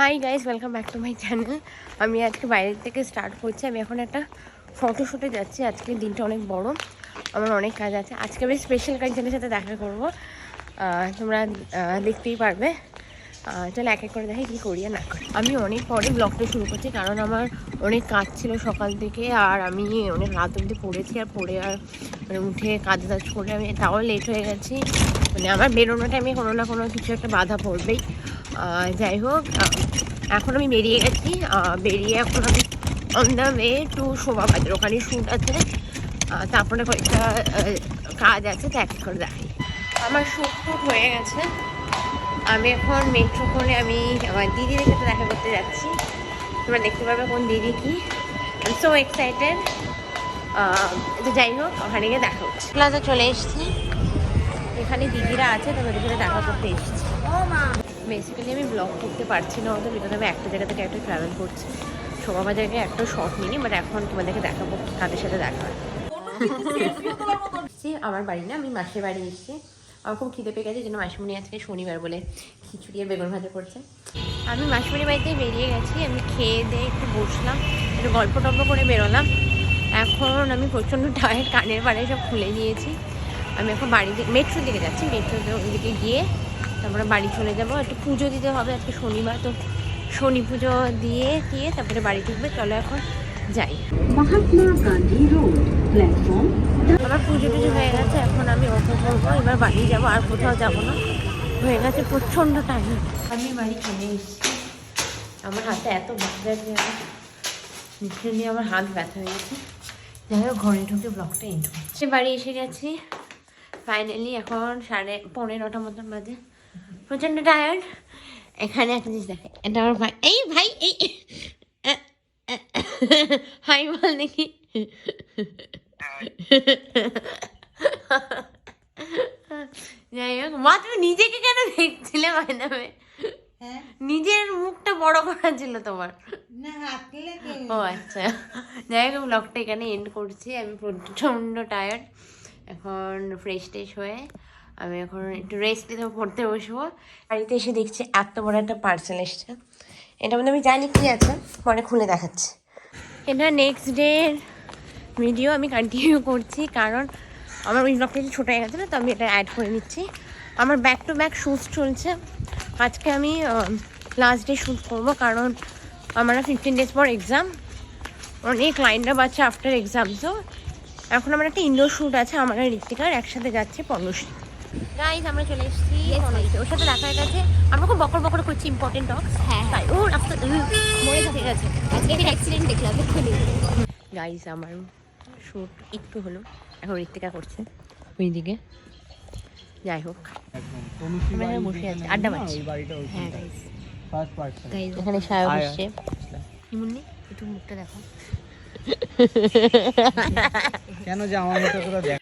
Hi guys, welcome back to my channel. আমি আজকে বাইরের থেকে স্টার্ট করছি। আমি এখন একটা ফটোশ্যুটে যাচ্ছি। আজকের দিনটা অনেক বড়, আমার অনেক কাজ আছে। আজকে আমি স্পেশাল কয়েকজনের সাথে দেখা করবো, তোমরা দেখতেই পারবে। চলো এক এক করে দেখি কী করি আর না করি। আমি অনেক পরে ব্লগটা শুরু করছি, কারণ আমার অনেক কাজ ছিল সকাল থেকে, আর আমি অনেক রাত অবধি পড়েছি। আর পড়ে আর মানে উঠে কাজ টাজ করে আমি তাও লেট হয়ে গেছি। মানে আমার বেরোনো টাইমে কোনো না কোনো কিছু একটা বাধা পড়বেই। যাই হোক, এখন আমি বেরিয়ে গেছি। বেরিয়ে এখন আমি on the way to Shobhabazar, ওখানে শ্যুট আছে। তারপরে কয়েকটা কাজ আছে, তো এক করে দেখাই। আমার শ্যুট হয়ে গেছে। আমি এখন মেট্রো করে আমি আমার দিদিদের সাথে দেখা করতে যাচ্ছি। তোমরা দেখতে পারবে কোন দিদি কি। I am so excited. তো যাই হোক, ওখানে গিয়ে দেখা হচ্ছে। প্লাজা চলে এসেছি, এখানে দিদিরা আছে, তো ওদের সাথে দেখা করতে এসেছি। বেসিক্যালি আমি ব্লগ করতে পারছি না অত, বিকজ আমি একটা জায়গা থেকে একটা ট্রাভেল করছি। শোভাবাজারকে একটা শর্ট নিই, বাট এখন তোমাদেরকে দেখাবো কাদের সাথে দেখা হয়। আমার বাড়ি না, আমি মাসির বাড়ি এসেছি। আমার খুব খিদে পেয়ে গেছে, জন্য মাসিমণি আজকে শনিবার বলে খিচুড়ি আর বেগুন ভাজা করছে। আমি মাসিমণির বাড়িতে বেরিয়ে গেছি। আমি খেয়ে দিয়ে একটু বসলাম, একটু গল্প টল্প করে বেরোলাম। এখন আমি প্রচণ্ড টায়ার্ড, কানের বাড়ি সব খুলে নিয়েছি। আমি এখন বাড়িতে মেট্রোর দিকে যাচ্ছি। মেট্রোতে ওইদিকে গিয়ে তারপরে বাড়ি চলে যাবো। একটু পুজো দিতে হবে, আজকে শনিবার, তো শনি পুজো দিয়ে তারপরে বাড়ি ঢুকবে। চলো এখন যাই। Mahatma Gandhi road platform. আমার পুজো টুজো হয়ে গেছে, এখন আমি অটো করবো, এবার বাড়ি যাবো, আর কোথাও যাবো না। হয়ে গেছে প্রচণ্ড টাইম। আমি বাড়ি চলে এসেছি। আমার হাতে এত ব্যথা যে নিচে নিয়ে আমার হাত ব্যথা হয়ে গেছে। যাই হোক, ঘরে ঢুকে ব্লগটা এন্ড করছি। বাড়ি এসে গেছি ফাইনালি। এখন 9:30 মতন বাজে। প্রচণ্ড টায়ার্ড। এখানে একটা জিনিস দেখে, এটা আমার ভাই। এই ভাই, এই হাই বল দেখি। যাই হোক, মা তুমি নিজেকে কেন দেখছিলে? মাইনামে নিজের মুখটা বড় করা ছিল তোমার। ও আচ্ছা, যাই হোক, ব্লগটা এখানে এন্ড করছি। আমি প্রচণ্ড টায়ার্ড। এখন ফ্রেশ ট্রেশ হয়ে আমি এখন একটু রেস্ট নিতে পড়তে বসবো। বাড়িতে এসে দেখছি এত বড় একটা পার্সেল এসছে। এটা মধ্যে আমি জানি কি আছে, পরে খুলে দেখাচ্ছি। এটা নেক্সট ডে ভিডিও আমি কন্টিনিউ করছি, কারণ আমার ওই ব্লগটা একটু ছোটো হয়ে গেছে না, তো আমি এটা অ্যাড করে নিচ্ছি। আমার ব্যাক টু ব্যাক শ্যুট চলছে। আজকে আমি লাস্ট ডে শ্যুট করবো, কারণ আমার 15 days পর এক্সাম। অনেক লাইন আপ আছে আফটার এক্সামসও। এখন আমার একটা ইনডোর শ্যুট আছে, আমার আর ঋত্বিকার একসাথে যাচ্ছে পর্ণশ্রী। গাইজ, আমরা চলে এসেছি ওর সাথে দেখা হয়ে গেছে। আমরা খুব বকর বকর করছি ইম্পর্টেন্ট টক্স। হ্যাঁ, ও মরে ঠিক আছে। আজকে একটা অ্যাক্সিডেন্ট দেখলাম গাইজ। আমার শ্যুট একটু হলো, এখন ঋত্বিকা করছে ওইদিকে। যাই হোক, বসে আছি, আড্ডা মারছি। হ্যাঁ গাইজ, এখানে সায়ক এসছে। ইমুন্নি, একটু মুখটা দেখো। কেন যে আমার মতো করে দেখ।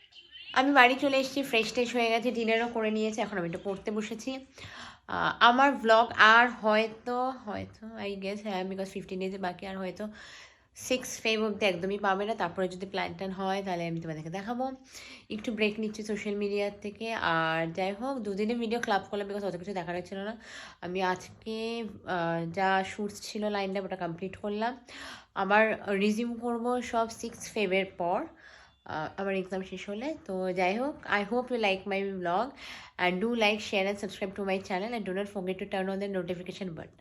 আমি বাড়ি চলে এসেছি, ফ্রেশ ট্রেশ হয়ে গেছে, ডিনারও করে নিয়েছি। এখন আমি একটু পড়তে বসেছি। আমার ব্লগ আর হয়তো আই গেস, হ্যাঁ, বিকজ 15 days বাকি, আর হয়তো 6 Feb অব্দি একদমই পাবে না। তারপরে যদি প্ল্যান ট্যান হয় তাহলে আমি তোমাদেরকে দেখাবো। একটু ব্রেক নিচ্ছি সোশ্যাল মিডিয়ার থেকে। আর যাই হোক, দুদিনের ভিডিও ক্লাব করলাম, বিকজ অত কিছু দেখার ছিল না। আমি আজকে যা শ্যুটস ছিল লাইনটা ওটা কমপ্লিট করলাম। আবার রিজিউম করব সব 6 Feb পর, আমার এক্সাম শেষ হলে। তো যাই হোক, I hope you like my blog, and do like, share and subscribe to my channel, and do not forget to turn on the notification button.